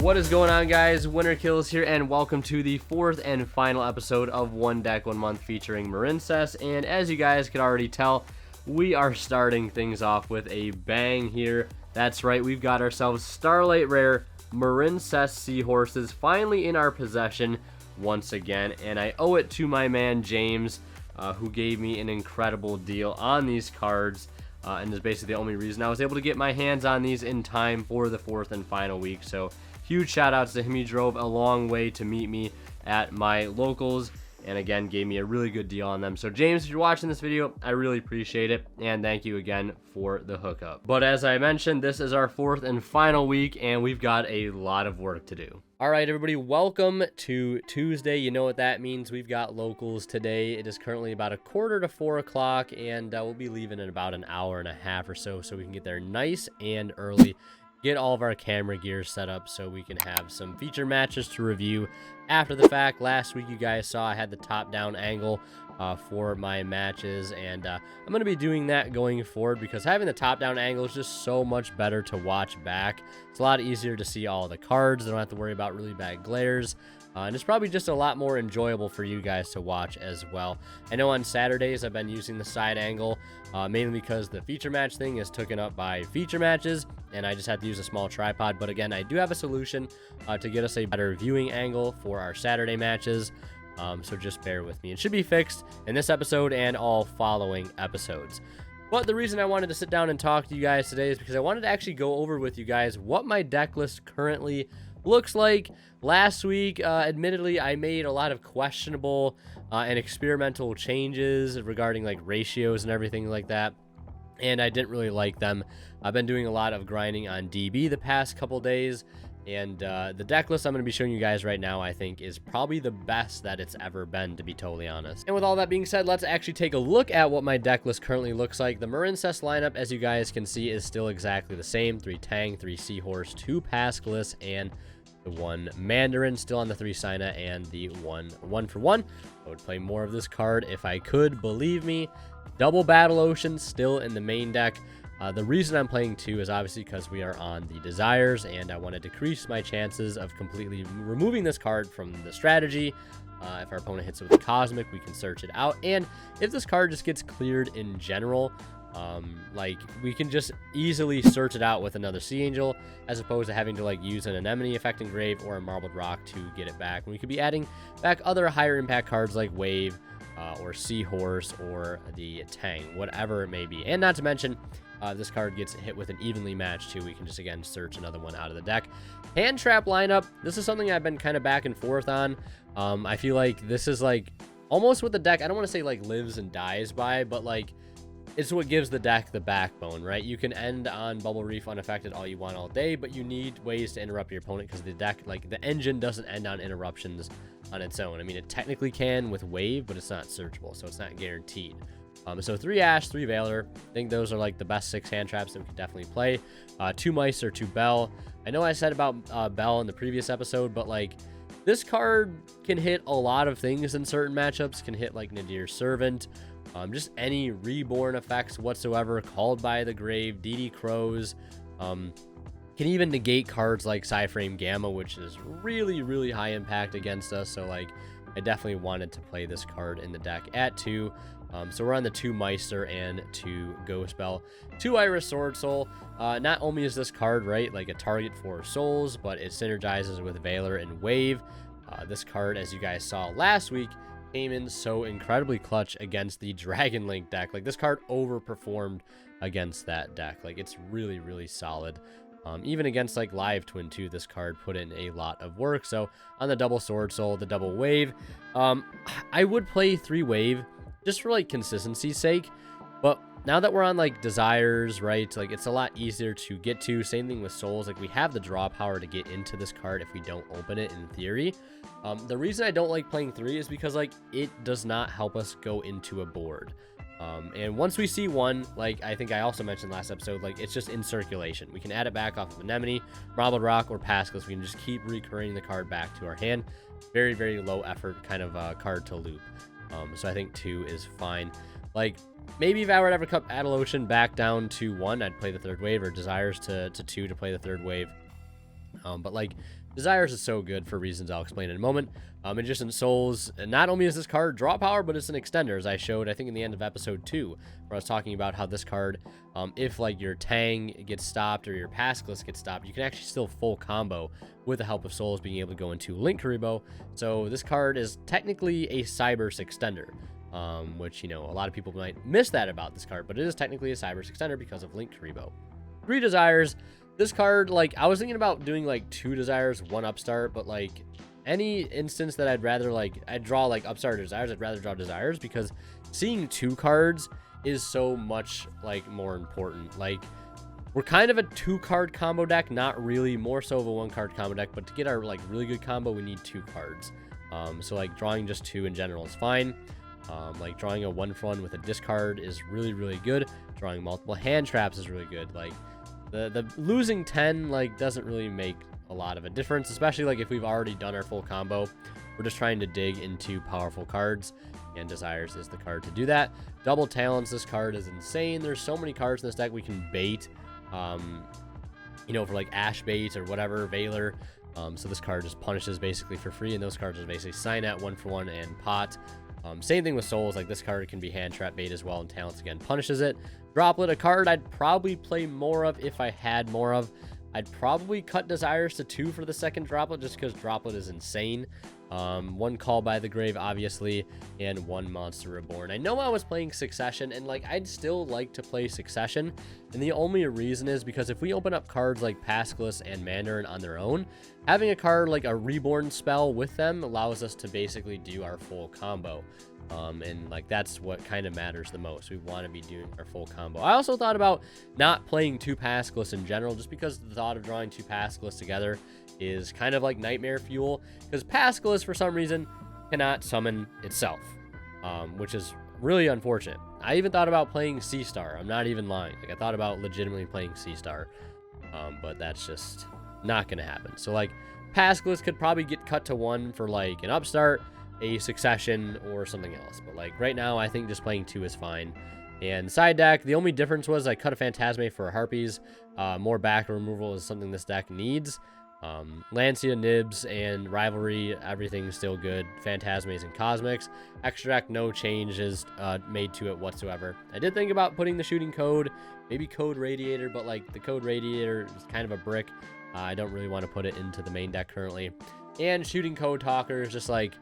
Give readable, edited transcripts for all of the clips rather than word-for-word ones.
What is going on, guys? Winter Kills here, and welcome to the fourth and final episode of One Deck, 1 Month featuring Marincess. And as you guys could already tell, we are starting things off with a bang here. That's right, we've got ourselves Starlight Rare Marincess Seahorses finally in our possession once again. And I owe it to my man James, who gave me an incredible deal on these cards. And is basically the only reason I was able to get my hands on these in time for the fourth and final week. So huge shout outs to him. He drove a long way to meet me at my locals and again gave me a really good deal on them. So James, if you're watching this video, I really appreciate it and thank you again for the hookup. But as I mentioned, this is our fourth and final week and we've got a lot of work to do. All right, everybody, welcome to Tuesday. You know what that means. We've got locals today. It is currently about 3:45 o'clock and we'll be leaving in about an hour and a half or so we can get there nice and early. Get all of our camera gear set up so we can have some feature matches to review after the fact. Last week you guys saw I had the top-down angle for my matches, and I'm going to be doing that going forward because having the top-down angle is just so much better to watch back. It's a lot easier to see all the cards. I don't have to worry about really bad glares. And it's probably just a lot more enjoyable for you guys to watch as well. I know on Saturdays I've been using the side angle, mainly because the feature match thing is taken up by feature matches, and I just have to use a small tripod. But again, I do have a solution to get us a better viewing angle for our Saturday matches. So just bear with me. It should be fixed in this episode and all following episodes. But the reason I wanted to sit down and talk to you guys today is because I wanted to actually go over with you guys what my deck list currently looks like. Last week, admittedly, I made a lot of questionable and experimental changes regarding like ratios and everything like that, and I didn't really like them. I've been doing a lot of grinding on DB the past couple days, and the deck list I'm going to be showing you guys right now, I think, is probably the best that it's ever been, to be totally honest. And with all that being said, let's actually take a look at what my deck list currently looks like. The Marincess lineup, as you guys can see, is still exactly the same. 3 Tang, 3 Seahorse, 2 Pascalis, and the 1 Mandarin still on the 3 Sina, and the 1 for 1. I would play more of this card if I could, believe me. Double Battle Ocean still in the main deck. The reason I'm playing 2 is obviously because we are on the Desires, and I want to decrease my chances of completely removing this card from the strategy. If our opponent hits it with a Cosmic, we can search it out, and if this card just gets cleared in general, like we can just easily search it out with another Sea Angel as opposed to having to like use an Anemone Effect Engrave or a Marbled Rock to get it back. And we could be adding back other higher impact cards like Wave or Seahorse or the Tang, whatever it may be. And not to mention, this card gets hit with an evenly matched too. We can just again search another one out of the deck. Hand trap lineup. This is something I've been kind of back and forth on. I feel like this is like almost what the deck, I don't want to say like lives and dies by, but like it's what gives the deck the backbone, right? You can end on Bubble Reef unaffected all you want all day, but you need ways to interrupt your opponent because the deck, like the engine, doesn't end on interruptions on its own. I mean, it technically can with Wave, but it's not searchable, so it's not guaranteed. So 3 Ash, 3 Valor. I think those are like the best 6 hand traps that we can definitely play. 2 Mice or 2 Bell. I know I said about Bell in the previous episode, but like this card can hit a lot of things in certain matchups. Can hit like Nadir's Servant. Just any reborn effects whatsoever, Called by the Grave, DD Crows, can even negate cards like Psyframe Gamma, which is really, really high impact against us. So like, I definitely wanted to play this card in the deck at 2. So we're on the 2 Meister and 2 Ghost Bell, 2 Iris Sword Soul. Not only is this card, right, like a target for souls, but it synergizes with Valor and Wave. This card, as you guys saw last week, came in so incredibly clutch against the Dragon Link deck. Like this card overperformed against that deck. Like it's really, really solid. Even against like Live Twin 2, this card put in a lot of work. So on the double Sword Soul, the double Wave, I would play 3 Wave just for like consistency's sake. But now that we're on like Desires, right, like it's a lot easier to get to. Same thing with Souls. Like we have the draw power to get into this card if we don't open it in theory. The reason I don't like playing 3 is because like it does not help us go into a board. And once we see 1, like I think I also mentioned last episode, like it's just in circulation. We can add it back off of Anemone, Marbled Rock, or Pascalis. We can just keep recurring the card back to our hand. Very, very low effort kind of card to loop. So I think 2 is fine. Like maybe if I were to ever cut Battle Ocean back down to 1, I'd play the 3rd wave, or Desires to 2 to play the 3rd wave. But like Desires is so good for reasons I'll explain in a moment. It just in Souls, not only is this card draw power, but it's an extender, as I showed, I think, in the end of episode 2, where I was talking about how this card, if like your Tang gets stopped or your Pascalus gets stopped, you can actually still full combo with the help of Souls being able to go into Link Karibo. So this card is technically a Cyberse extender, which, you know, a lot of people might miss that about this card, but it is technically a Cyberse extender because of Link Karibo. 3 Desires. This card, like, I was thinking about doing like 2 Desires, 1 Upstart, but like any instance that I'd rather, like, I'd draw like Upstart or Desires, I'd rather draw Desires, because seeing 2 cards is so much like more important. Like, we're kind of a 2-card combo deck, not really, more so of a 1-card combo deck, but to get our like really good combo, we need 2 cards. So like drawing just 2 in general is fine. Like drawing a 1-for-1 with a discard is really, really good. Drawing multiple hand traps is really good. Like, the losing 10 like doesn't really make a lot of a difference, especially like if we've already done our full combo. We're just trying to dig into powerful cards, and Desires is the card to do that. Double Talents, this card is insane. There's so many cards in this deck we can bait, you know, for like Ash Bait or whatever, Valor. So this card just punishes basically for free, and those cards are basically Signet, 1-for-1, and Pot. Same thing with Souls, like this card can be Hand Trap Bait as well, and Talents again punishes it. Droplet, a card I'd probably play more of if I had more of. I'd probably cut Desires to 2 for the second Droplet, just because Droplet is insane. 1 Call by the Grave, obviously, and 1 Monster Reborn. I know I was playing Succession, and like I'd still like to play Succession, and the only reason is because if we open up cards like Pascalus and Mandarin on their own, having a card like a Reborn spell with them allows us to basically do our full combo. And like that's what kind of matters the most. We want to be doing our full combo. I also thought about not playing 2 Pascalus in general, just because the thought of drawing 2 Pascalus together is kind of like nightmare fuel, because Pascalus for some reason cannot summon itself, which is really unfortunate. I even thought about playing Sea Star. I'm not even lying. Like, I thought about legitimately playing Sea Star, but that's just not gonna happen. So like Pascalus could probably get cut to 1 for like an Upstart, a Succession, or something else, but like right now I think just playing 2 is fine. And side deck, the only difference was I cut a Phantasme for a Harpies. More back removal is something this deck needs. Lancia, Nibs, and Rivalry, everything's still good. Phantasmes and Cosmics. Extra deck, no changes made to it whatsoever. I did think about putting the Shooting Code, maybe Code Radiator, but like the Code Radiator is kind of a brick. I don't really want to put it into the main deck currently. And Shooting Code Talker is just like,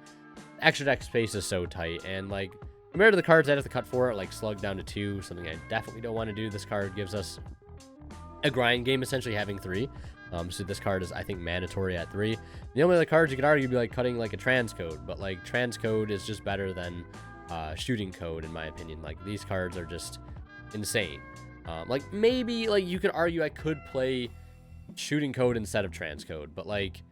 extra deck space is so tight, and like compared to the cards I'd have to cut for it, like Slug down to 2, something I definitely don't want to do. This card gives us a grind game, essentially having 3. So this card is, I think, mandatory at 3. The only other cards you could argue would be like cutting like a Transcode, but like Transcode is just better than Shooting Code in my opinion. Like these cards are just insane. Like maybe like you could argue I could play Shooting Code instead of Transcode, but like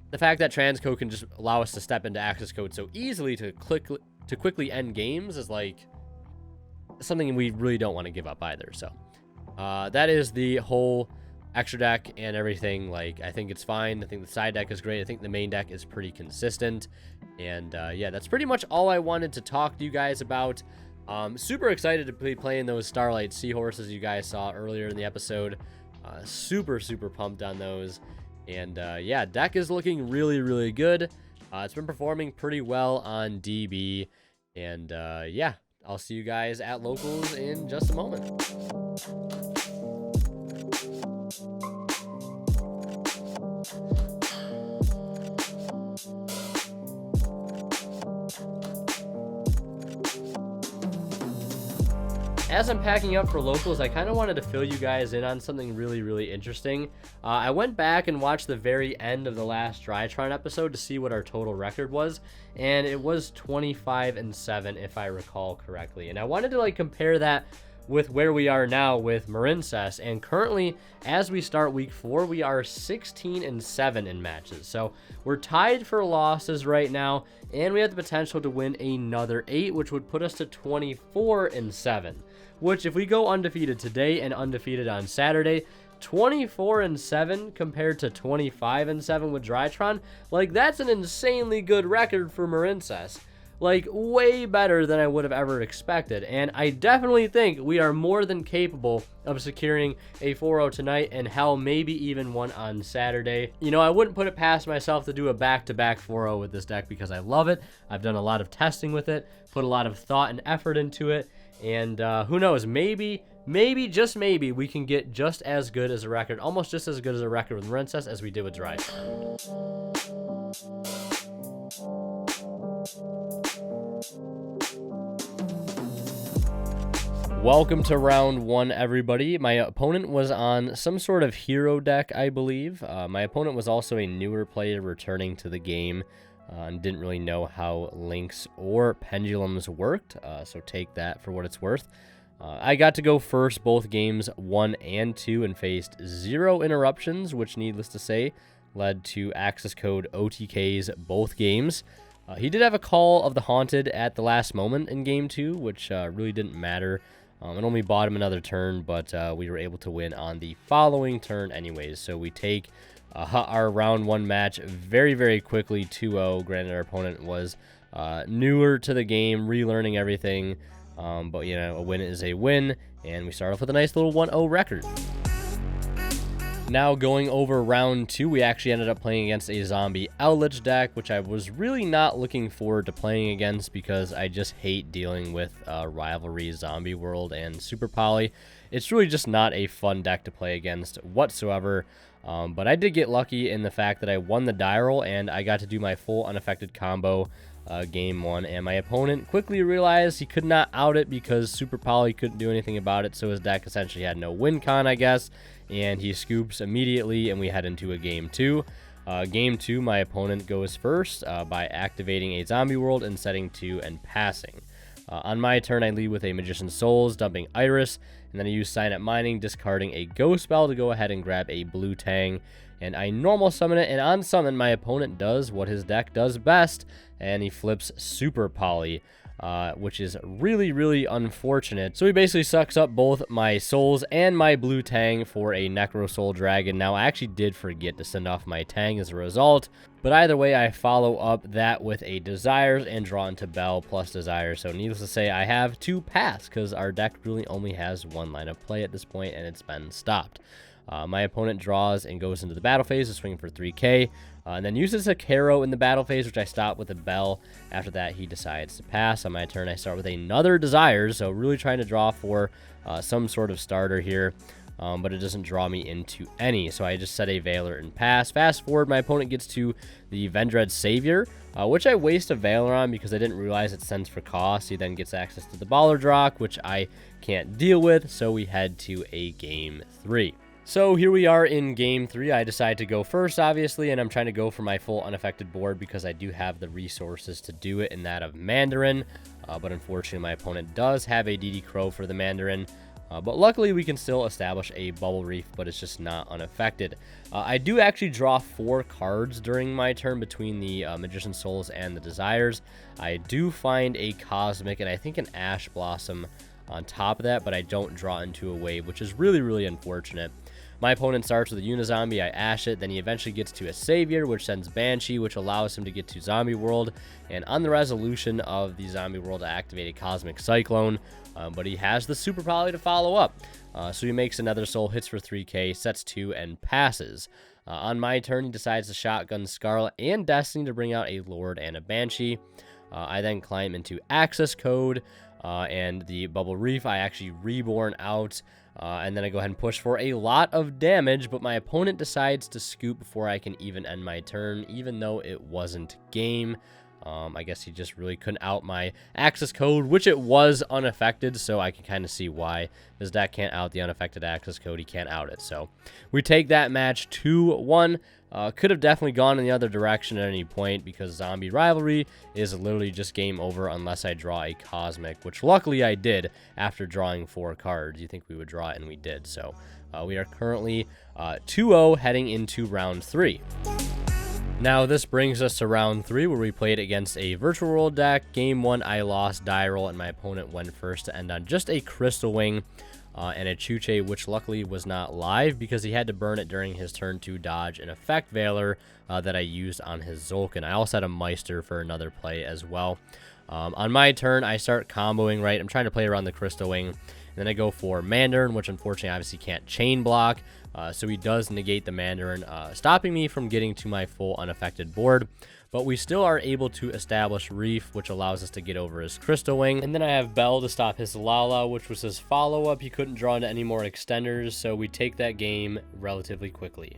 the fact that Transcode can just allow us to step into Access Code so easily to quickly end games is like something we really don't want to give up either. So that is the whole extra deck and everything. Like, I think it's fine. I think the side deck is great. I think the main deck is pretty consistent. And yeah, that's pretty much all I wanted to talk to you guys about. Super excited to be playing those Starlight Seahorses you guys saw earlier in the episode. Super pumped on those. And yeah, deck is looking really good. It's been performing pretty well on DB. And yeah, I'll see you guys at locals in just a moment. As I'm packing up for locals, I kind of wanted to fill you guys in on something really interesting. I went back and watched the very end of the last Drytron episode to see what our total record was, and it was 25-7 if I recall correctly. And I wanted to like compare that with where we are now with Marincess, and currently as we start week 4 we are 16-7 in matches, so we're tied for losses right now, and we have the potential to win another 8, which would put us to 24-7, which if we go undefeated today and undefeated on Saturday, 24-7 compared to 25-7 with Drytron, like that's an insanely good record for Marincess. like way better than I would have ever expected. And I definitely think we are more than capable of securing a 4-0 tonight, and hell, maybe even one on Saturday. You know, I wouldn't put it past myself to do a back-to-back 4-0 with this deck because I love it. I've done a lot of testing with it, put a lot of thought and effort into it, and who knows, maybe, just maybe, we can get just as good as a record, almost just as good as a record with Marincess as we did with Dry. Welcome to round one, everybody. My opponent was on some sort of hero deck, I believe. My opponent was also a newer player returning to the game and didn't really know how links or pendulums worked, so take that for what it's worth. I got to go first both games 1 and 2 and faced 0 interruptions, which, needless to say, led to access code OTKs both games. He did have a Call of the Haunted at the last moment in game 2, which really didn't matter. It only bought him another turn, but we were able to win on the following turn anyways. So we take our round 1 match very, very quickly, 2-0. Granted, our opponent was newer to the game, relearning everything. But, you know, a win is a win, and we start off with a nice little 1-0 record. Now going over round 2, we actually ended up playing against a zombie Eldritch deck, which I was really not looking forward to playing against because I just hate dealing with Rivalry, Zombie World, and Super Poly. It's really just not a fun deck to play against whatsoever. But I did get lucky in the fact that I won the die roll, and I got to do my full unaffected combo game 1, and my opponent quickly realized he could not out it because Super Poly couldn't do anything about it, so his deck essentially had no win con, I guess, and he scoops immediately, and we head into a game 2. Game 2, my opponent goes first by activating a Zombie World and setting 2 and passing. On my turn, I lead with a Magician's Souls, dumping Iris, and then I use Sign Up Mining, discarding a Ghost Spell to go ahead and grab a Blue Tang, and I normal summon it, and on summon, my opponent does what his deck does best, and he flips Super Poly, which is really, really unfortunate. So he basically sucks up both my souls and my Blue Tang for a Necro Soul Dragon. Now, I actually did forget to send off my Tang as a result, but either way, I follow up that with a Desires and draw into Bell plus Desires. So needless to say, I have 2 paths because our deck really only has 1 line of play at this point, and it's been stopped. My opponent draws and goes into the battle phase to swing for 3k, and then uses a Caro in the battle phase, which I stop with a Bell. After that, he decides to pass. On my turn, I start with another Desires, so really trying to draw for some sort of starter here, but it doesn't draw me into any, so I just set a Veiler and pass. Fast forward, my opponent gets to the Vendread Savior, which I waste a Veiler on because I didn't realize it sends for cost. He then gets access to the Ballardrock, which I can't deal with, so we head to a game 3. So here we are in game 3. I decide to go first, obviously, and I'm trying to go for my full unaffected board because I do have the resources to do it in that of Mandarin. But unfortunately, my opponent does have a DD Crow for the Mandarin. But luckily, we can still establish a Bubble Reef, but it's just not unaffected. I do actually draw 4 cards during my turn between the Magician's Souls and the Desires. I do find a Cosmic and I think an Ash Blossom on top of that, but I don't draw into a wave, which is really, really unfortunate. My opponent starts with a Unizombie, I Ash it, then he eventually gets to a Savior, which sends Banshee, which allows him to get to Zombie World, and on the resolution of the Zombie World, I activate a Cosmic Cyclone, but he has the Super Poly to follow up. So he makes another soul, hits for 3k, sets 2, and passes. On my turn, he decides to shotgun Scarlet and Destiny to bring out a Lord and a Banshee. I then climb into Access Code, and the Bubble Reef, I actually Reborn out, and then I go ahead and push for a lot of damage, but my opponent decides to scoop before I can even end my turn, even though it wasn't game. I guess he just really couldn't out my Access Code, which it was unaffected, so I can kind of see why. His deck can't out the unaffected Access Code, he can't out it. So we take that match 2-1. Could have definitely gone in the other direction at any point because Zombie Rivalry is literally just game over unless I draw a Cosmic, which luckily I did after drawing 4 cards. You think we would draw it, and we did. So we are currently 2-0 heading into round 3. Now, this brings us to round 3, where we played against a Virtual World deck. Game 1, I lost die roll, and my opponent went first to end on just a Crystal Wing and a Chuche, which luckily was not live because he had to burn it during his turn to dodge an Effect Veiler that I used on his Zulkin. I also had a Meister for another play as well. On my turn, I start comboing, right? I'm trying to play around the Crystal Wing. And then I go for Mandarin, which unfortunately obviously can't chain block. So he does negate the Mandarin, stopping me from getting to my full unaffected board. But we still are able to establish Reef, which allows us to get over his Crystal Wing. And then I have Bell to stop his Lala, which was his follow-up. He couldn't draw into any more extenders, so we take that game relatively quickly.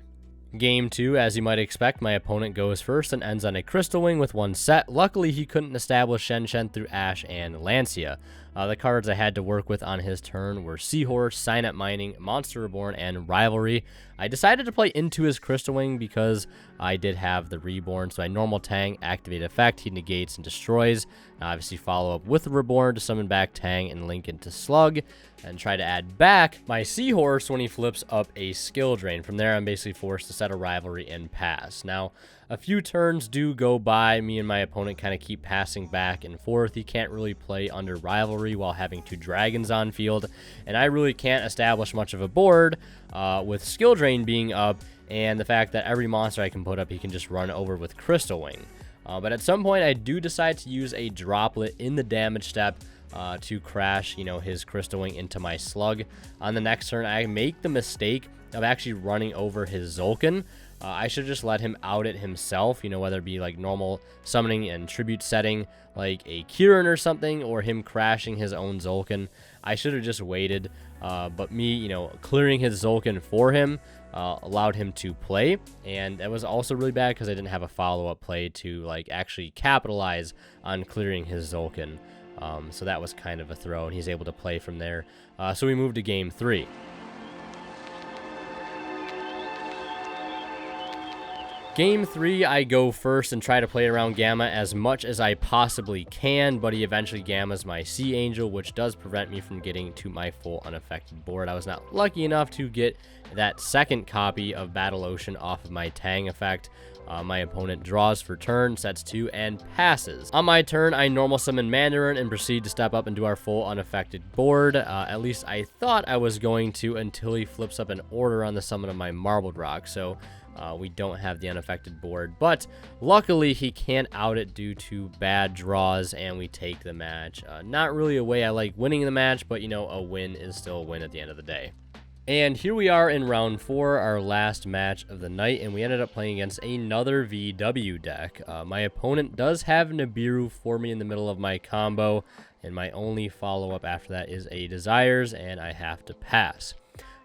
Game 2, as you might expect, my opponent goes first and ends on a Crystal Wing with one set. Luckily, he couldn't establish Shen Shen through Ash and Lancia. The cards I had to work with on his turn were Seahorse, Signet Mining, Monster Reborn, and Rivalry. I decided to play into his Crystal Wing because I did have the Reborn, so I normal Tang, activate effect, he negates and destroys. Now obviously follow up with the Reborn to summon back Tang and link into Slug, and try to add back my Seahorse when he flips up a Skill Drain. From there, I'm basically forced to set a Rivalry and pass. Now, a few turns do go by. Me and my opponent kind of keep passing back and forth. He can't really play under Rivalry while having 2 Dragons on field, and I really can't establish much of a board with Skill Drain being up, and the fact that every monster I can put up, he can just run over with Crystal Wing. But at some point, I do decide to use a Droplet in the damage step to crash, his Crystal Wing into my Slug. On the next turn, I make the mistake of actually running over his Zulkin. I should just let him out it himself, whether it be like normal summoning and tribute setting like a Kieran or something, or him crashing his own Zulkin. I should have just waited, but me, clearing his Zulkin for him allowed him to play, and that was also really bad because I didn't have a follow-up play to like actually capitalize on clearing his Zulkin. So that was kind of a throw, and he's able to play from there. So we move to game 3. Game 3, I go first and try to play around Gamma as much as I possibly can, but he eventually Gammas my Sea Angel, which does prevent me from getting to my full unaffected board. I was not lucky enough to get that second copy of Battle Ocean off of my Tang effect. My opponent draws for turn, sets 2, and passes. On my turn, I normal summon Mandarin and proceed to step up into our full unaffected board. At least I thought I was going to, until he flips up an order on the summon of my Marbled Rock. So we don't have the unaffected board, but luckily he can't out it due to bad draws, and we take the match. Not really a way I like winning the match, but a win is still a win at the end of the day. And here we are in round 4, our last match of the night, and we ended up playing against another VW deck. My opponent does have Nibiru for me in the middle of my combo, and my only follow-up after that is a Desires, and I have to pass.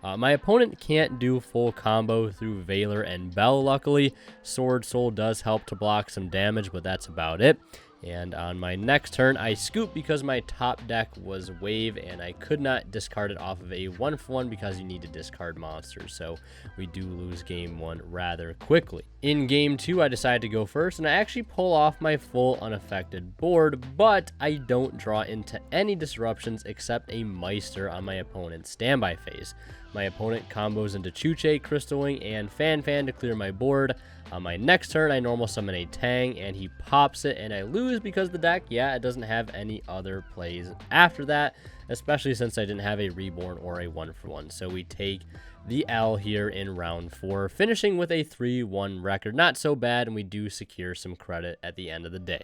My opponent can't do full combo through Valor and Bell, luckily. Sword Soul does help to block some damage, but that's about it. And on my next turn, I scoop because my top deck was Wave, and I could not discard it off of a 1-for-1 because you need to discard monsters. So we do lose game 1 rather quickly. In game 2, I decide to go first, and I actually pull off my full unaffected board, but I don't draw into any disruptions except a Meister on my opponent's standby phase. My opponent combos into Chuche, Crystal Wing, and Fan to clear my board. On my next turn, I normal summon a Tang, and he pops it, and I lose because the deck, it doesn't have any other plays after that, especially since I didn't have a Reborn or a 1-for-1. So we take the L here in round 4, finishing with a 3-1 record. Not so bad, and we do secure some credit at the end of the day.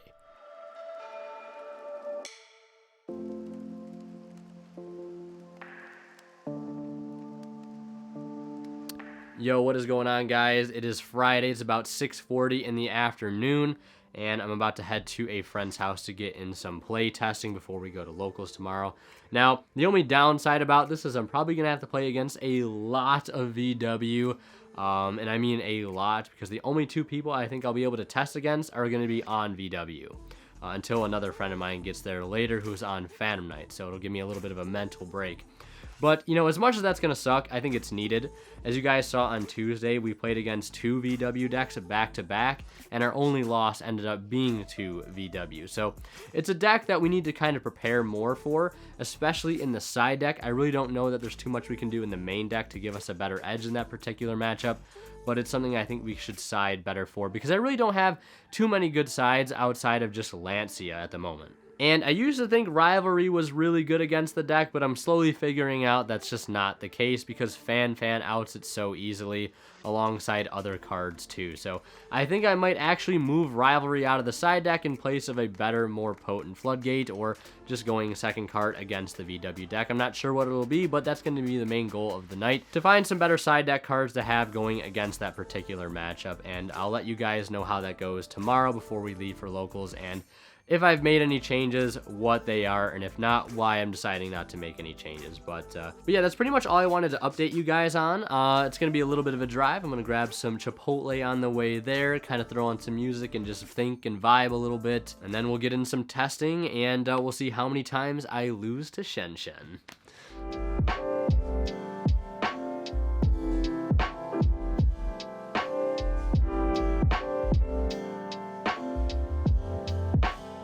Yo, what is going on, guys? It is Friday. It's about 6:40 in the afternoon, and I'm about to head to a friend's house to get in some play testing before we go to locals tomorrow. Now, the only downside about this is I'm probably going to have to play against a lot of VW, and I mean a lot, because the only 2 people I think I'll be able to test against are going to be on VW, until another friend of mine gets there later who's on Phantom Knight, so it'll give me a little bit of a mental break. But, as much as that's going to suck, I think it's needed. As you guys saw on Tuesday, we played against 2 VW decks back-to-back, and our only loss ended up being 2 VW. So it's a deck that we need to kind of prepare more for, especially in the side deck. I really don't know that there's too much we can do in the main deck to give us a better edge in that particular matchup, but it's something I think we should side better for, because I really don't have too many good sides outside of just Lancia at the moment. And I used to think Rivalry was really good against the deck, but I'm slowly figuring out that's just not the case because Fan outs it so easily alongside other cards too. So I think I might actually move Rivalry out of the side deck in place of a better, more potent Floodgate, or just going second card against the VW deck. I'm not sure what it'll be, but that's going to be the main goal of the night, to find some better side deck cards to have going against that particular matchup. And I'll let you guys know how that goes tomorrow before we leave for locals, and if I've made any changes, what they are, and if not, why I'm deciding not to make any changes. But yeah, that's pretty much all I wanted to update you guys on. It's going to be a little bit of a drive. I'm going to grab some Chipotle on the way there, kind of throw on some music and just think and vibe a little bit. And then we'll get in some testing, and we'll see how many times I lose to Shen.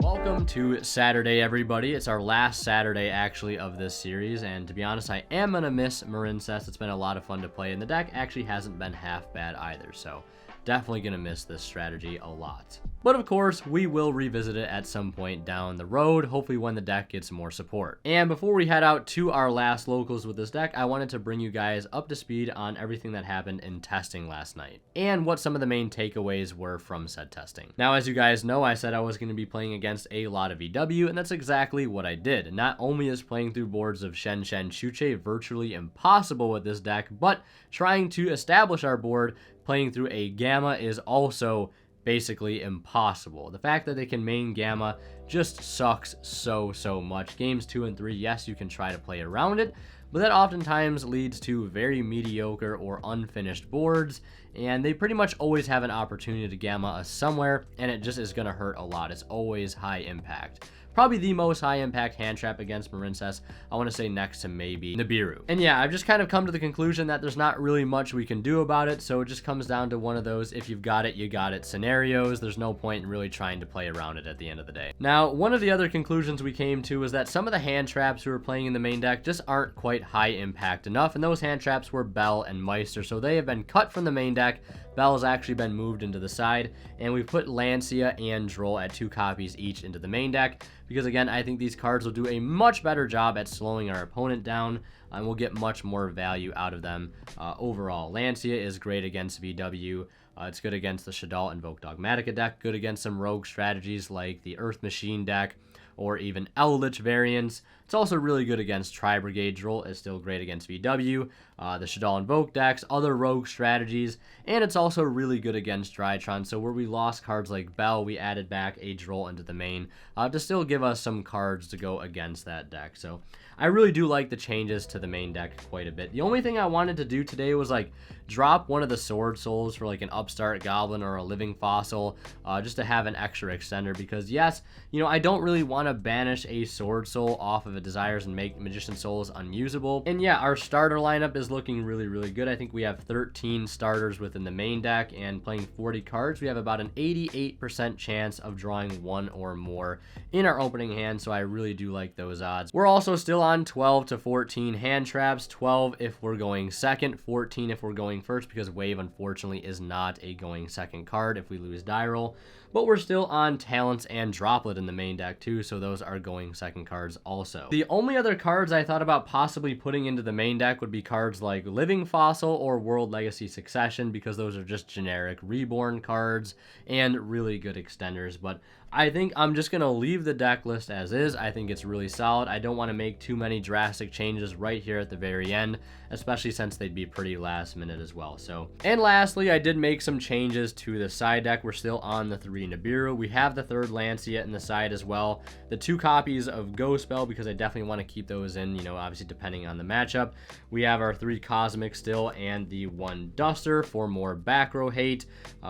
Welcome to Saturday, everybody. It's our last Saturday, actually, of this series, and to be honest, I am going to miss Marincess. It's been a lot of fun to play, and the deck actually hasn't been half bad either, so definitely going to miss this strategy a lot. But of course, we will revisit it at some point down the road, hopefully when the deck gets more support. And before we head out to our last locals with this deck, I wanted to bring you guys up to speed on everything that happened in testing last night, and what some of the main takeaways were from said testing. Now, as you guys know, I said I was going to be playing against a lot of VW, and that's exactly what I did. Not only is playing through boards of Shen Chuche virtually impossible with this deck, but trying to establish our board playing through a Gamma is also basically impossible. The fact that they can main Gamma just sucks so much. Games 2 and 3, yes, you can try to play around it, but that oftentimes leads to very mediocre or unfinished boards, and they pretty much always have an opportunity to Gamma us somewhere, and it just is going to hurt a lot. It's always high impact. Probably the most high impact hand trap against Marincess, I want to say next to maybe Nibiru. And yeah, I've just kind of come to the conclusion that there's not really much we can do about it, so it just comes down to one of those if you've got it, you got it scenarios. There's no point in really trying to play around it at the end of the day. Now, one of the other conclusions we came to is that some of the hand traps we were playing in the main deck just aren't quite high impact enough, and those hand traps were Bell and Meister, so they have been cut from the main deck. Bell has actually been moved into the side, and we put Lancia and Droll at 2 copies each into the main deck, because again, I think these cards will do a much better job at slowing our opponent down, and we'll get much more value out of them overall. Lancia is great against VW. It's good against the Shaddoll Invoke Dogmatica deck, good against some rogue strategies like the Earth Machine deck, or even Eldritch variants. It's also really good against Tri-Brigade. Droll is still great against VW, the Shaddoll Invoke decks, other rogue strategies, and it's also really good against Drytron. So where we lost cards like Bell, we added back a Droll into the main to still give us some cards to go against that deck. So I really do like the changes to the main deck quite a bit. The only thing I wanted to do today was like drop one of the Sword Souls for like an Upstart Goblin or a Living Fossil, just to have an extra extender, because yes, you know, I don't really want to banish a Sword Soul off of a Desires and make Magician Souls unusable. And yeah, our starter lineup is looking really good. I think we have 13 starters within the main deck, and playing 40 cards, we have about an 88% chance of drawing one or more in our opening hand, so I really do like those odds. We're also still on 12 to 14 hand traps, 12 if we're going second, 14 if we're going first, because Wave unfortunately is not a going second card if we lose die roll. But we're still on Talents and Droplet in the main deck too, so those are going second cards also. The only other cards I thought about possibly putting into the main deck would be cards like Living Fossil or World Legacy Succession, because those are just generic Reborn cards and really good extenders. But I think I'm just going to leave the deck list as is. I think it's really solid. I don't want to make too many drastic changes right here at the very end, especially since they'd be pretty last minute as well. So, and lastly, I did make some changes to the side deck. We're still on the 3 Nibiru. We have the 3rd Lancia in the side as well. The 2 copies of Ghost Spell, because I definitely want to keep those in, you know, obviously depending on the matchup. We have our 3 Cosmic still, and the 1 Duster for more back row hate.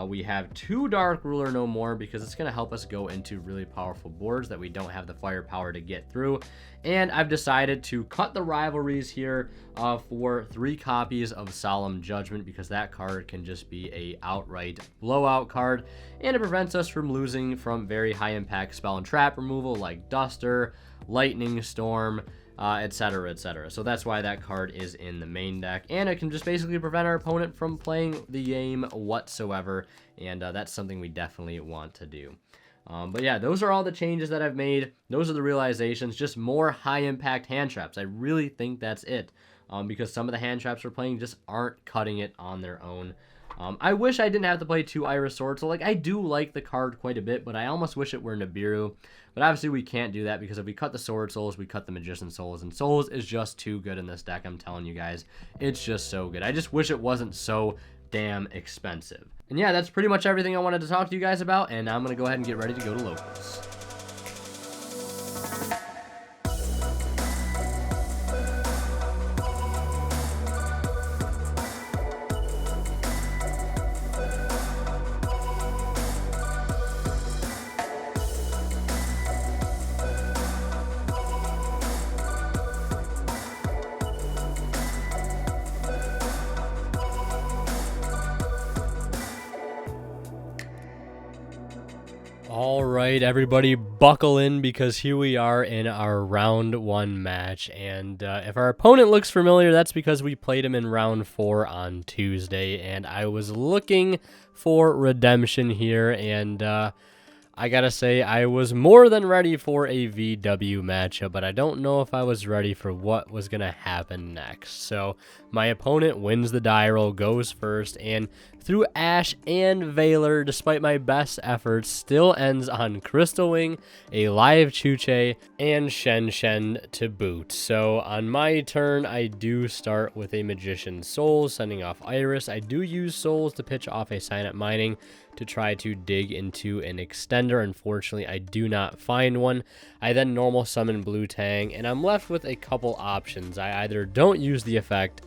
We have 2 Dark Ruler no more, because it's going to help us go into really powerful boards that we don't have the firepower to get through. And I've decided to cut the rivalries here for 3 copies of Solemn Judgment, because that card can just be a outright blowout card, and it prevents us from losing from very high impact spell and trap removal like Duster, Lightning Storm, etc, etc. So that's why that card is in the main deck, and it can just basically prevent our opponent from playing the game whatsoever, and that's something we definitely want to do. But yeah, those are all the changes that I've made. Those are the realizations, just more high impact hand traps. I really think that's it, because some of the hand traps we're playing just aren't cutting it on their own. I wish I didn't have to play 2 Iris Swords. So, like, I do like the card quite a bit, but I almost wish it were Nibiru. But obviously we can't do that, because if we cut the Sword Souls, we cut the Magician Souls. And Souls is just too good in this deck, I'm telling you guys. It's just so good. I just wish it wasn't so damn expensive. And yeah, that's pretty much everything I wanted to talk to you guys about, and I'm going to go ahead and get ready to go to locals. All right, everybody, buckle in, because here we are in our round 1 match. And if our opponent looks familiar, that's because we played him in round 4 on Tuesday. And I was looking for redemption here, and I gotta say, I was more than ready for a VW matchup, but I don't know if I was ready for what was gonna happen next. So my opponent wins the die roll, goes first, and through Ash and Valor, despite my best efforts, still ends on Crystal Wing, a live Chuche, and Shen Shen to boot. So on my turn, I do start with a Magician Souls, sending off Iris. I do use Souls to pitch off a Sign Up Mining to try to dig into an extender. Unfortunately, I do not find one. I then normal summon Blue Tang, and I'm left with a couple options. I either don't use the effect,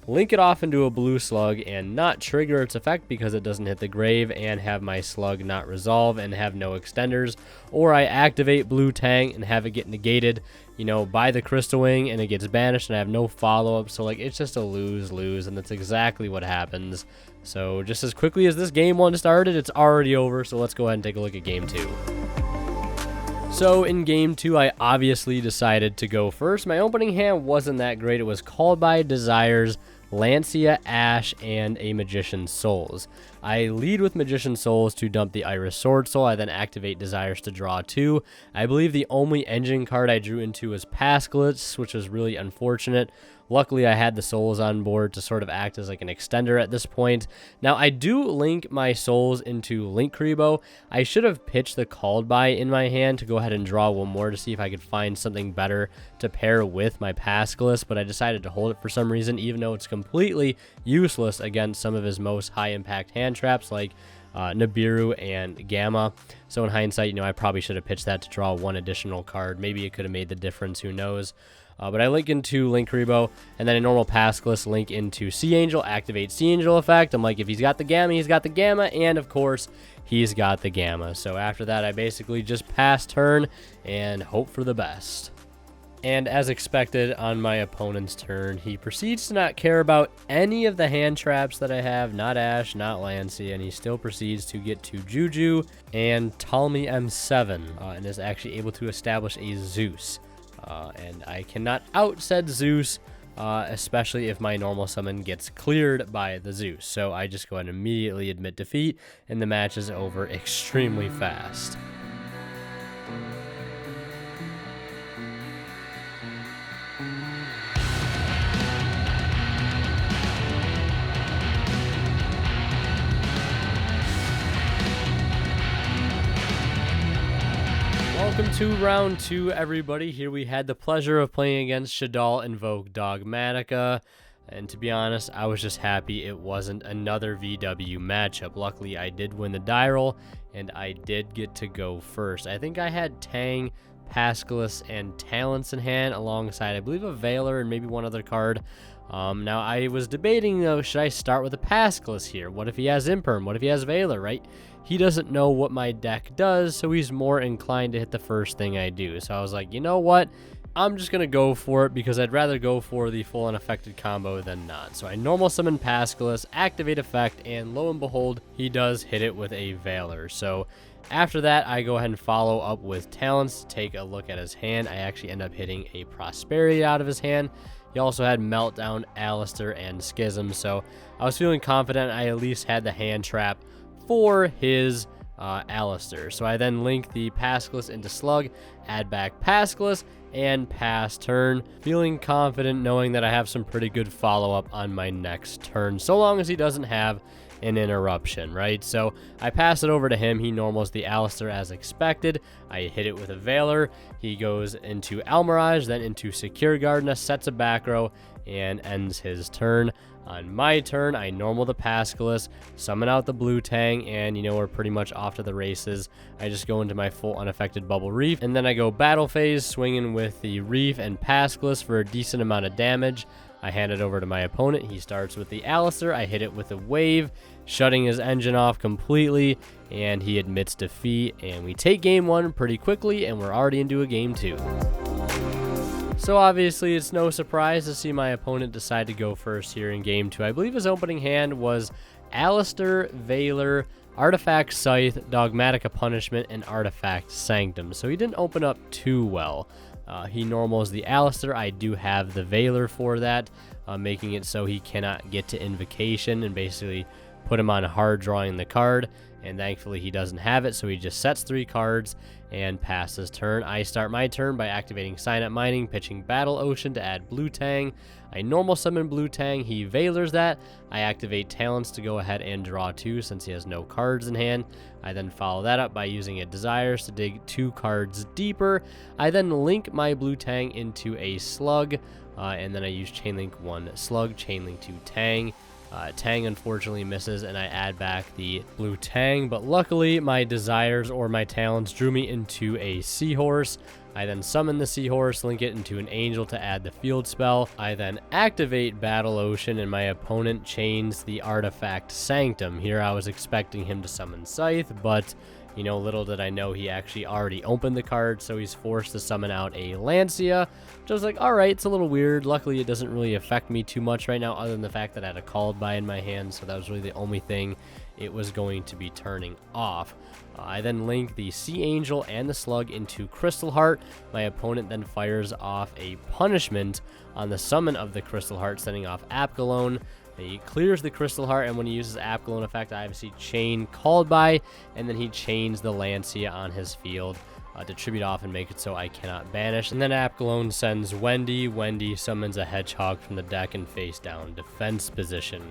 link it off into a blue slug and not trigger its effect because it doesn't hit the grave, and have my slug not resolve and have no extenders, or I activate Blue Tang and have it get negated, you know, by the Crystal Wing, and it gets banished and I have no follow-up. So like, it's just a lose-lose, and that's exactly what happens. So just as quickly as this game 1 started, it's already over. So let's go ahead and take a look at game 2. So in game 2, I obviously decided to go first. My opening hand wasn't that great. It was Called by Desires, Lancia, Ash, and a Magician Souls. I lead with Magician Souls to dump the Iris Sword Soul. I then activate Desires to draw 2. I believe the only engine card I drew into was Pascalus, which was really unfortunate. Luckily, I had the Souls on board to sort of act as like an extender at this point. Now, I do link my Souls into Linkuriboh. I should have pitched the Called By in my hand to go ahead and draw one more to see if I could find something better to pair with my Pascalus, but I decided to hold it for some reason, even though it's completely useless against some of his most high-impact hand traps like Nibiru and Gamma. So in hindsight, you know, I probably should have pitched that to draw one additional card. Maybe it could have made the difference, who knows. But I link into Linkuriboh, and then a normal Pascalus link into Sea Angel, activate Sea Angel effect. I'm like, if he's got the Gamma, he's got the Gamma, and of course, he's got the Gamma. So after that, I basically just pass turn and hope for the best. And as expected, on my opponent's turn, he proceeds to not care about any of the hand traps that I have, not Ash, not Lancia, and he still proceeds to get to Juju and Ptolemy M7, and is actually able to establish a Zeus. And I cannot out said Zeus, especially if my normal summon gets cleared by the Zeus. So I just go ahead and immediately admit defeat, and the match is over extremely fast. Welcome to round 2, everybody. Here we had the pleasure of playing against Shaddoll Invoke Dogmatica, and to be honest, I was just happy it wasn't another VW matchup. Luckily, I did win the die roll, and I did get to go first. I think I had Tang, Pascalus, and Talents in hand alongside, I believe, a Valor and maybe one other card. Now, I was debating, though, should I start with a Pascalus here? What if he has Imperm? What if he has Valor, right? He doesn't know what my deck does, so he's more inclined to hit the first thing I do. So I was like, you know what? I'm just going to go for it because I'd rather go for the full unaffected combo than not. So I normal summon Pascalus, activate effect, and lo and behold, he does hit it with a Valor. So after that, I go ahead and follow up with Talents to take a look at his hand. I actually end up hitting a Prosperity out of his hand. He also had Meltdown, Alistair, and Schism, so I was feeling confident I at least had the hand trap for his Alistair. So I then link the Pascalus into Slug, add back Pascalus, and pass turn, feeling confident knowing that I have some pretty good follow-up on my next turn, so long as he doesn't have an interruption, right? So I pass it over to him. He normals the Alistair as expected. I hit it with a Valor. He goes into Almirage, then into Secure Gardener, sets a back row, and ends his turn. On my turn, I normal the Pascalus, summon out the Blue Tang, and we're pretty much off to the races. I just go into my full unaffected Bubble Reef, and then I go Battle Phase, swinging with the Reef and Pascalus for a decent amount of damage. I hand it over to my opponent. He starts with the Alistair. I hit it with a Wave, shutting his engine off completely, and he admits defeat. And we take game 1 pretty quickly, and we're already into a game 2. So obviously it's no surprise to see my opponent decide to go first here in game 2. I believe his opening hand was Alistair, Valor, Artifact Scythe, Dogmatica Punishment, and Artifact Sanctum. So he didn't open up too well. He normals the Alistair. I do have the Valor for that, making it so he cannot get to Invocation and basically put him on hard drawing the card. And thankfully he doesn't have it, so he just sets 3 cards and passes turn. I start my turn by activating Signet Mining, pitching Battle Ocean to add Blue Tang. I normal summon Blue Tang, he Valors that. I activate Talents to go ahead and draw 2 since he has no cards in hand. I then follow that up by using a Desires to dig 2 cards deeper. I then link my Blue Tang into a Slug, and then I use Chainlink 1 Slug, Chainlink 2 Tang. Tang unfortunately misses, and I add back the Blue Tang, but luckily my Desires or my Talents drew me into a Seahorse. I then summon the Seahorse, link it into an Angel to add the field spell. I then activate Battle Ocean, and my opponent chains the Artifact Sanctum. Here I was expecting him to summon Scythe, but little did I know he actually already opened the card, so he's forced to summon out a Lancia, which I was like, alright, it's a little weird. Luckily, it doesn't really affect me too much right now, other than the fact that I had a Called By in my hand, so that was really the only thing it was going to be turning off. I then link the Sea Angel and the Slug into Crystal Heart. My opponent then fires off a Punishment on the summon of the Crystal Heart, sending off Apgalone. He clears the Crystal Heart, and when he uses Apgalone effect, I obviously chain Called By, and then he chains the Lancia on his field to tribute off and make it so I cannot banish. And then Apgalone sends Wendy. Wendy summons a Hedgehog from the deck in face down defense position.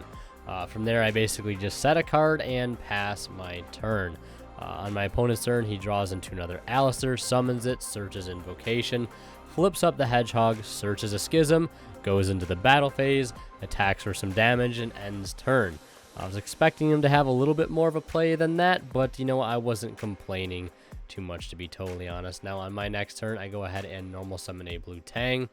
From there, I basically just set a card and pass my turn. On my opponent's turn, he draws into another Alistair, summons it, searches Invocation, flips up the Hedgehog, searches a Schism, goes into the battle phase, attacks for some damage, and ends turn. I was expecting him to have a little bit more of a play than that, but I wasn't complaining too much, to be totally honest. Now on my next turn, I go ahead and normal summon a Blue Tang.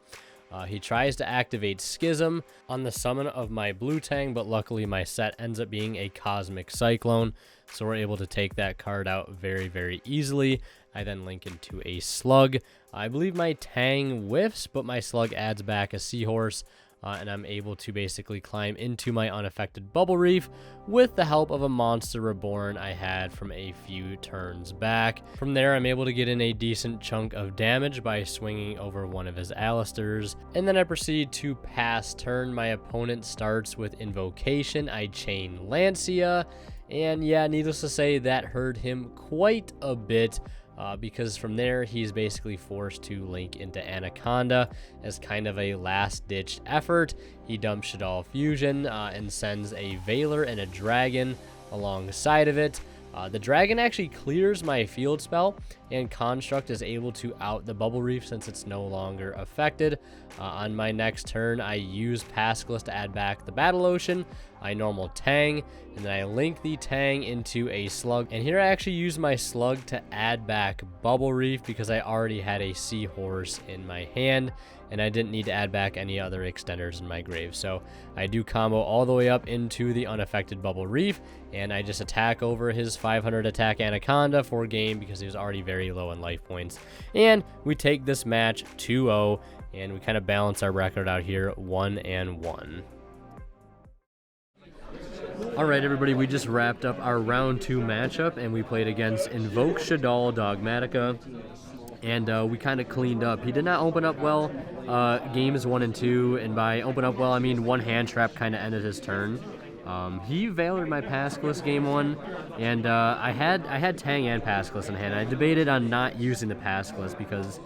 He tries to activate Schism on the summon of my Blue Tang, but luckily my set ends up being a Cosmic Cyclone, so we're able to take that card out very, very easily. I then link into a Slug. I believe my Tang whiffs, but my Slug adds back a Seahorse, and I'm able to basically climb into my unaffected Bubble Reef with the help of a Monster Reborn I had from a few turns back. From there, I'm able to get in a decent chunk of damage by swinging over one of his Alistairs, and then I proceed to pass turn. My opponent starts with Invocation. I chain Lancia, and yeah, needless to say, that hurt him quite a bit. Because from there, he's basically forced to link into Anaconda as kind of a last-ditch effort. He dumps Shaddoll Fusion and sends a Valor and a Dragon alongside of it. The Dragon actually clears my field spell, and Construct is able to out the Bubble Reef since it's no longer affected. On my next turn, I use Pascalus to add back the Battle Ocean. I normal Tang, and then I link the Tang into a Slug. And here I actually use my Slug to add back Bubble Reef because I already had a Seahorse in my hand, and I didn't need to add back any other extenders in my grave. So I do combo all the way up into the unaffected Bubble Reef, and I just attack over his 500 attack Anaconda for game because he was already very low in life points. And we take this match 2-0, and we kind of balance our record out here 1-1. Alright everybody, we just wrapped up our round 2 matchup, and we played against Invoke Shaddoll Dogmatica, and we kind of cleaned up. He did not open up well games 1 and 2, and by open up well I mean one hand trap kind of ended his turn, He valored my Pascalus game 1, and I had Tang and Pascalus in hand. I debated on not using the Pascalus because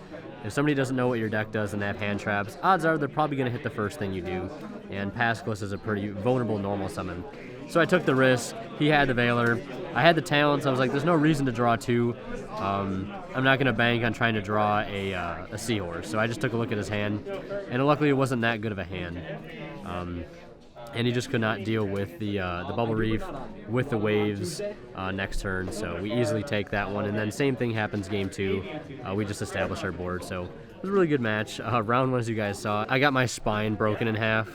if somebody doesn't know what your deck does and they have hand traps, odds are they're probably going to hit the first thing you do, and Pascalus is a pretty vulnerable normal summon. So I took the risk. He had the Valor. I had the talents. I was like, there's no reason to draw 2. I'm not going to bank on trying to draw a Seahorse. So I just took a look at his hand, and luckily it wasn't that good of a hand. And he just could not deal with the Bubble Reef with the waves next turn, so we easily take that one. And then same thing happens game 2. We just established our board, so it was a really good match. Round 1, as you guys saw, I got my spine broken in half.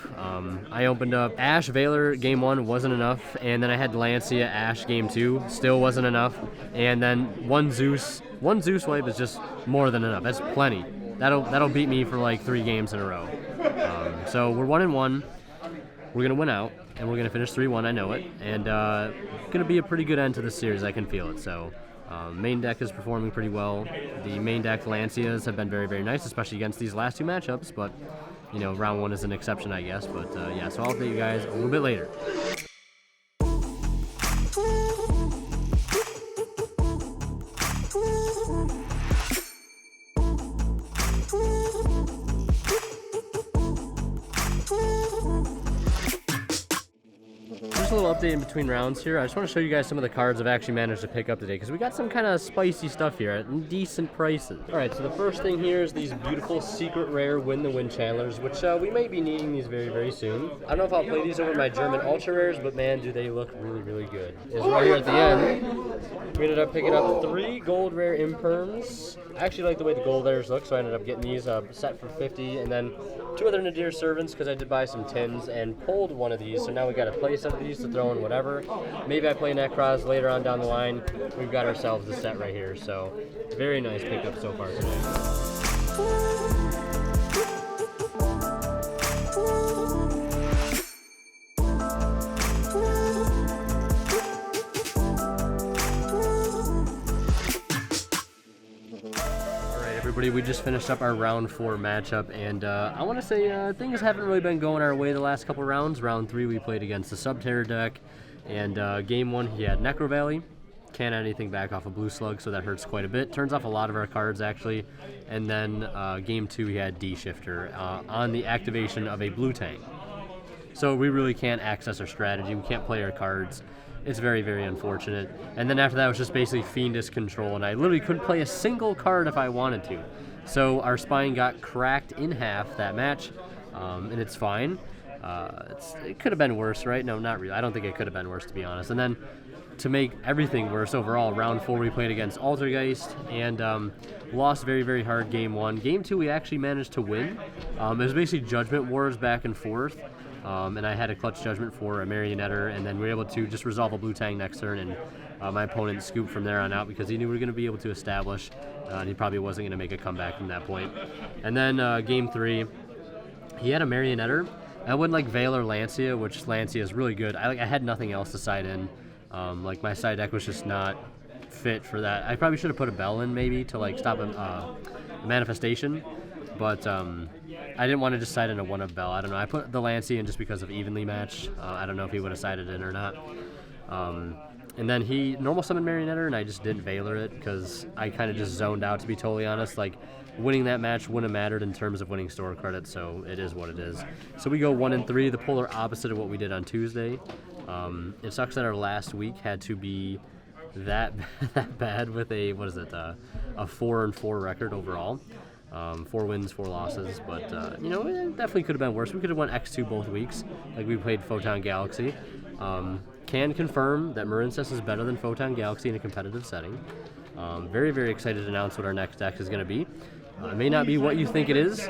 I opened up Ash Valor game 1, wasn't enough, and then I had Lancia Ash game 2, still wasn't enough, and then one Zeus wipe is just more than enough. That's plenty. That'll beat me for like 3 games in a row. So we're 1-1. We're going to win out, and we're going to finish 3-1, I know it, and going to be a pretty good end to the series, I can feel it. So main deck is performing pretty well. The main deck Lancias have been very, very nice, especially against these last 2 matchups, but, you know, round 1 is an exception, I guess. But, yeah, so I'll update you guys a little bit later. Just a little update in between rounds here. I just want to show you guys some of the cards I've actually managed to pick up today, because we got some kind of spicy stuff here at decent prices. Alright, so the first thing here is these beautiful secret rare Win the Wind Channelers, which we may be needing these very, very soon. I don't know if I'll play these over my German Ultra Rares, but man, do they look really, really good. Is right here at the end. We ended up picking up 3 gold rare Imperms. I actually like the way the gold rares look, so I ended up getting these set for 50, and then 2 other Nadir Servants, because I did buy some tins, and pulled one of these, so now we got to play some of these to throw in whatever. Maybe I play Necros later on down the line. We've got ourselves a set right here, so very nice pickup so far today. We just finished up our round 4 matchup, and I want to say things haven't really been going our way the last couple rounds. Round 3 we played against the Subterror deck, and game 1 he had Necro Valley. Can't add anything back off a Blue Slug, so that hurts quite a bit. Turns off a lot of our cards actually. And then game 2 he had D-Shifter on the activation of a Blue Tank. So we really can't access our strategy. We can't play our cards. It's very, very unfortunate. And then after that, it was just basically Fiendish Control, and I literally couldn't play a single card if I wanted to. So our spine got cracked in half that match, and it's fine. It could have been worse, right? No, not really. I don't think it could have been worse, to be honest. And then to make everything worse overall, round 4 we played against Altergeist, and lost very, very hard game 1. Game 2 we actually managed to win. It was basically Judgment Wars back and forth. And I had a clutch judgment for a Marionetter, and then we were able to just resolve a Blue Tang next turn, and my opponent scooped from there on out because he knew we were going to be able to establish, and he probably wasn't going to make a comeback from that point. And then game 3, he had a Marionetter. I went like Valor Lancia, which Lancia is really good. I had nothing else to side in. Like my side deck was just not fit for that. I probably should have put a Bell in maybe to like stop a manifestation, but I didn't want to just side in a 1-up Bell. I don't know. I put the Lancia in just because of evenly matched. I don't know if he would have sided in or not. And then he normal summoned Marionetter, and I just didn't Valor it because I kind of just zoned out, to be totally honest. Like, winning that match wouldn't have mattered in terms of winning store credit, so it is what it is. So we go 1-3, the polar opposite of what we did on Tuesday. It sucks that our last week had to be that bad with a, what is it, a 4-4 record overall. 4 wins, 4 losses, but you know, it definitely could have been worse. We could have won X2 both weeks, like we played Photon Galaxy. Can confirm that Marincess is better than Photon Galaxy in a competitive setting. Very, very excited to announce what our next deck is going to be. It may not be what you think it is.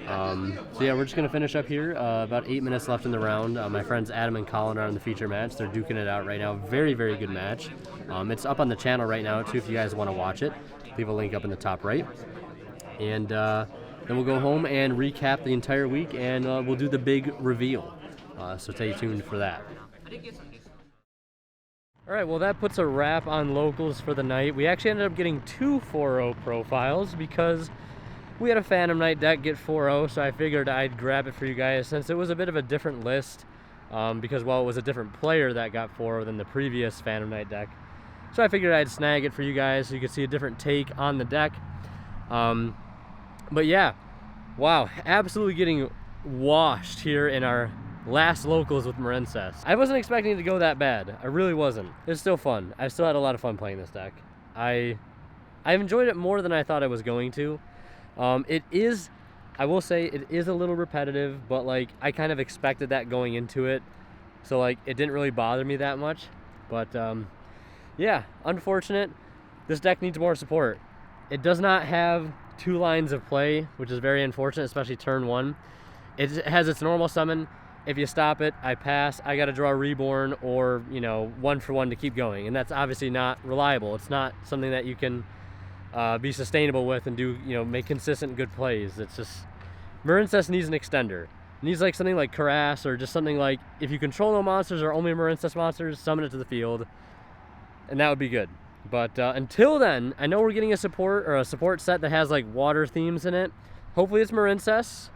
So yeah, we're just going to finish up here. About 8 minutes left in the round. My friends Adam and Colin are in the feature match. They're duking it out right now. Very, very good match. It's up on the channel right now, too, if you guys want to watch it. Leave a link up in the top right. And then we'll go home and recap the entire week, and we'll do the big reveal. So stay tuned for that. All right, well, that puts a wrap on locals for the night. We actually ended up getting 2 4-0 profiles because we had a Phantom Knight deck get 4-0, so I figured I'd grab it for you guys since it was a bit of a different list. because, well, it was a different player that got 4 than the previous Phantom Knight deck. So I figured I'd snag it for you guys so you could see a different take on the deck. But yeah, wow, absolutely getting washed here in our last locals with Marincess. I wasn't expecting it to go that bad. I really wasn't. It was still fun. I still had a lot of fun playing this deck. I've enjoyed it more than I thought I was going to. It is, I will say, it is a little repetitive, but like I kind of expected that going into it. So like it didn't really bother me that much. But yeah, unfortunate. This deck needs more support. It does not have 2 lines of play, which is very unfortunate, especially turn 1. It has its normal summon. If you stop it, I pass. I got to draw a Reborn or, you know, 1-for-1 to keep going. And that's obviously not reliable. It's not something that you can be sustainable with and do, you know, make consistent good plays. It's just, Marincess needs an extender. It needs like something like Karass, or just something like, if you control no monsters or only Marincess monsters, summon it to the field. And that would be good. But until then, I know we're getting a support set that has like water themes in it. Hopefully it's Marincess.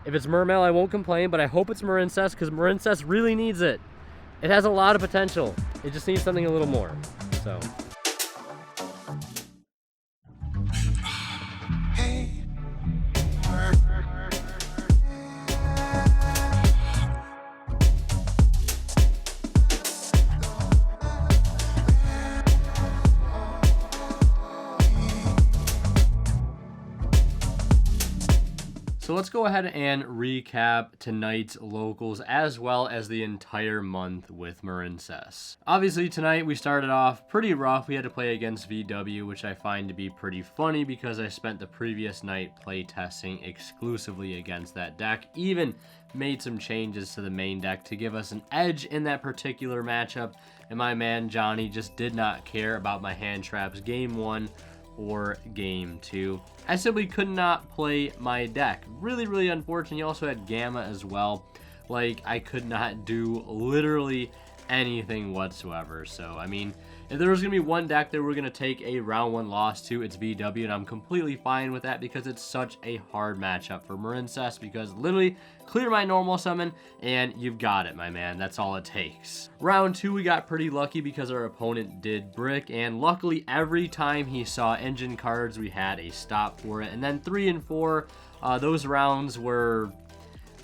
If it's Mermail, I won't complain, but I hope it's Marincess, because Marincess really needs it. It has a lot of potential. It just needs something a little more. So. So let's go ahead and recap tonight's locals as well as the entire month with Marincess. Obviously tonight we started off pretty rough. We had to play against VW, which I find to be pretty funny because I spent the previous night play testing exclusively against that deck. Even made some changes to the main deck to give us an edge in that particular matchup. And my man Johnny just did not care about my hand traps game 1 or game 2. I simply could not play my deck. Really, really unfortunate. He also had Gamma as well. Like, I could not do literally anything whatsoever. So, I mean, if there was going to be one deck that we're going to take a round 1 loss to, it's VW, and I'm completely fine with that because it's such a hard matchup for Marincess, because literally clear my normal summon and you've got it, my man. That's all it takes. Round 2, we got pretty lucky because our opponent did brick, and luckily every time he saw engine cards, we had a stop for it. And then 3 and 4, those rounds were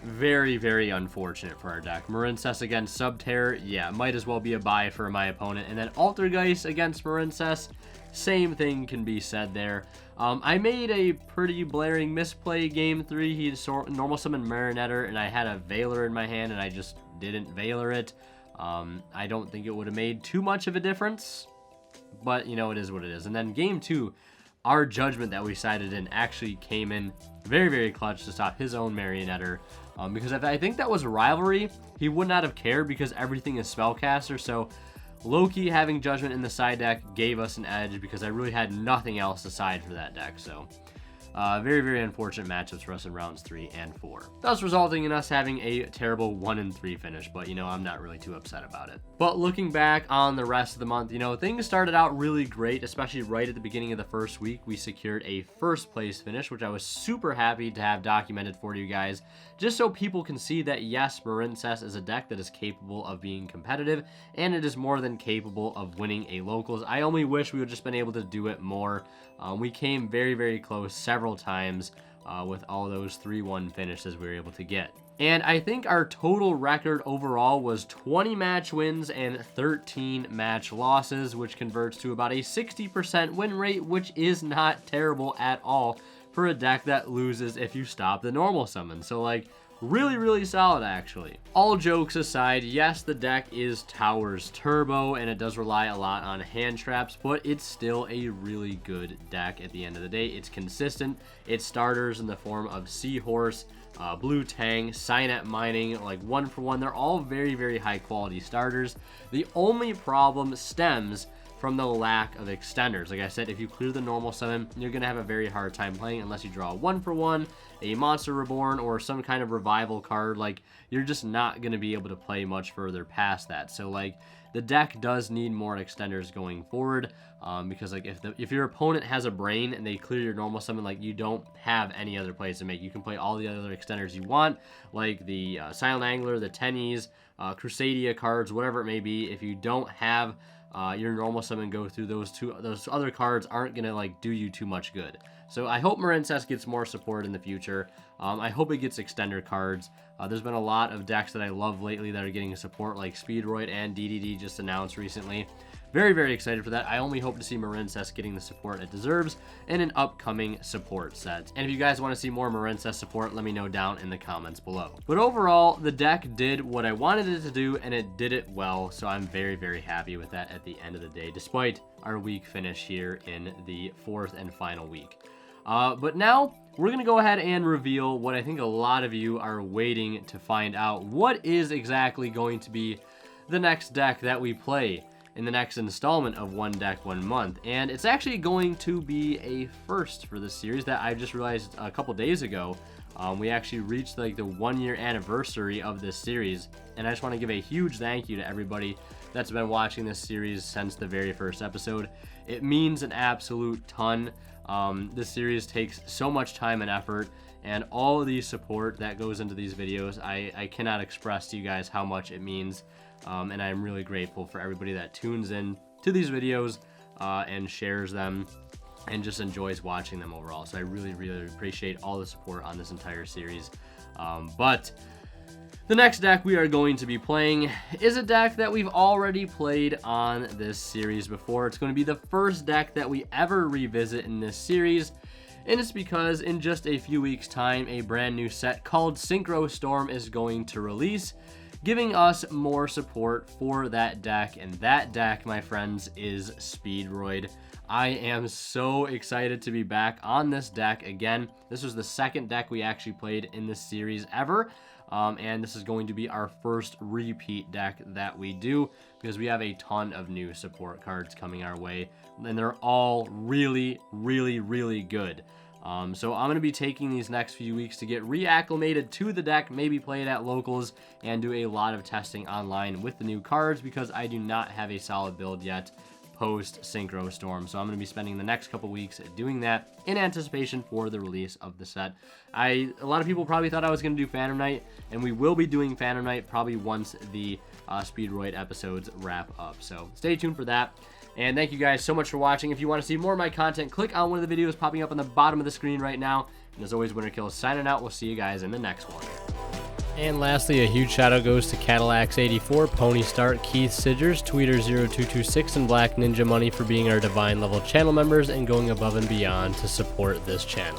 very, very unfortunate for our deck. Marincess against Subterror, yeah, might as well be a bye for my opponent. And then Altergeist against Marincess, same thing can be said there. I made a pretty blaring misplay game 3. He normal summoned Marionetta, and I had a Veiler in my hand, and I just didn't Veiler it. I don't think it would have made too much of a difference, but, you know, it is what it is. And then game 2, our Judgment that we sided in actually came in very, very clutch to stop his own Marionetta. Because if I think that was Rivalry, he would not have cared because everything is Spellcaster. So low-key having Judgment in the side deck gave us an edge because I really had nothing else aside for that deck. So very, very unfortunate matchups for us in rounds 3 and 4. Thus resulting in us having a terrible 1-3 finish, but, you know, I'm not really too upset about it. But looking back on the rest of the month, you know, things started out really great, especially right at the beginning of the first week. We secured a 1st place finish, which I was super happy to have documented for you guys, just so people can see that, yes, Marincess is a deck that is capable of being competitive, and it is more than capable of winning a locals. I only wish we would just been able to do it more. We came very, very close several times with all those 3-1 finishes we were able to get. And I think our total record overall was 20 match wins and 13 match losses, which converts to about a 60% win rate, which is not terrible at all for a deck that loses if you stop the normal summon. So, like, really, really solid, actually. All jokes aside, yes, the deck is Towers Turbo, and it does rely a lot on hand traps, but it's still a really good deck at the end of the day. It's consistent. Its starters in the form of Seahorse, Blue Tang, Cynet Mining, like 1-for-1, they're all very, very high quality starters. The only problem stems from the lack of extenders. Like I said, if you clear the normal summon, you're going to have a very hard time playing unless you draw a 1-for-1, a Monster Reborn, or some kind of revival card. Like, you're just not going to be able to play much further past that. So, like, the deck does need more extenders going forward, because, like, if your opponent has a brain and they clear your normal summon, like, you don't have any other plays to make. You can play all the other extenders you want, like the Silent Angler, the Tennies, Crusadia cards, whatever it may be. If you don't have your normal summon go through those other cards, aren't gonna like do you too much good. So I hope Marincess gets more support in the future. I hope it gets extender cards. There's been a lot of decks that I love lately that are getting support, like Speedroid and DDD just announced recently. Very, very excited for that. I only hope to see Marincess getting the support it deserves in an upcoming support set. And if you guys want to see more Marincess support, let me know down in the comments below. But overall, the deck did what I wanted it to do, and it did it well. So I'm very, very happy with that at the end of the day, despite our weak finish here in the 4th and final week. But now we're going to go ahead and reveal what I think a lot of you are waiting to find out. What is exactly going to be the next deck that we play in the next installment of One Deck One Month? And it's actually going to be a first for this series that I just realized a couple days ago. We actually reached like the 1-year anniversary of this series, and I just want to give a huge thank you to everybody that's been watching this series since the very first episode. It means an absolute ton. This series takes so much time and effort, and all of the support that goes into these videos, I cannot express to you guys how much it means. And I'm really grateful for everybody that tunes in to these videos and shares them and just enjoys watching them overall. So I really, really appreciate all the support on this entire series. But the next deck we are going to be playing is a deck that we've already played on this series before. It's going to be the first deck that we ever revisit in this series, and it's because in just a few weeks' time, a brand new set called Synchro Storm is going to release, giving us more support for that deck. And that deck, my friends, is Speedroid. I am so excited to be back on this deck again. This was the second deck we actually played in this series ever. And this is going to be our first repeat deck that we do, because we have a ton of new support cards coming our way, and they're all really, really, really good. So I'm going to be taking these next few weeks to get reacclimated to the deck, maybe play it at locals, and do a lot of testing online with the new cards, because I do not have a solid build yet post Synchro Storm. So I'm going to be spending the next couple weeks doing that in anticipation for the release of the set. A lot of people probably thought I was going to do Phantom Knight, and we will be doing Phantom Knight probably once the Speedroid episodes wrap up. So stay tuned for that. And thank you guys so much for watching. If you want to see more of my content, click on one of the videos popping up on the bottom of the screen right now. And as always, Winter Kill signing out. We'll see you guys in the next one. And lastly, a huge shout out goes to Cadillacs84, Pony Start, Keith Sidgers, Tweeter0226, and Black Ninja Money for being our Divine level channel members and going above and beyond to support this channel.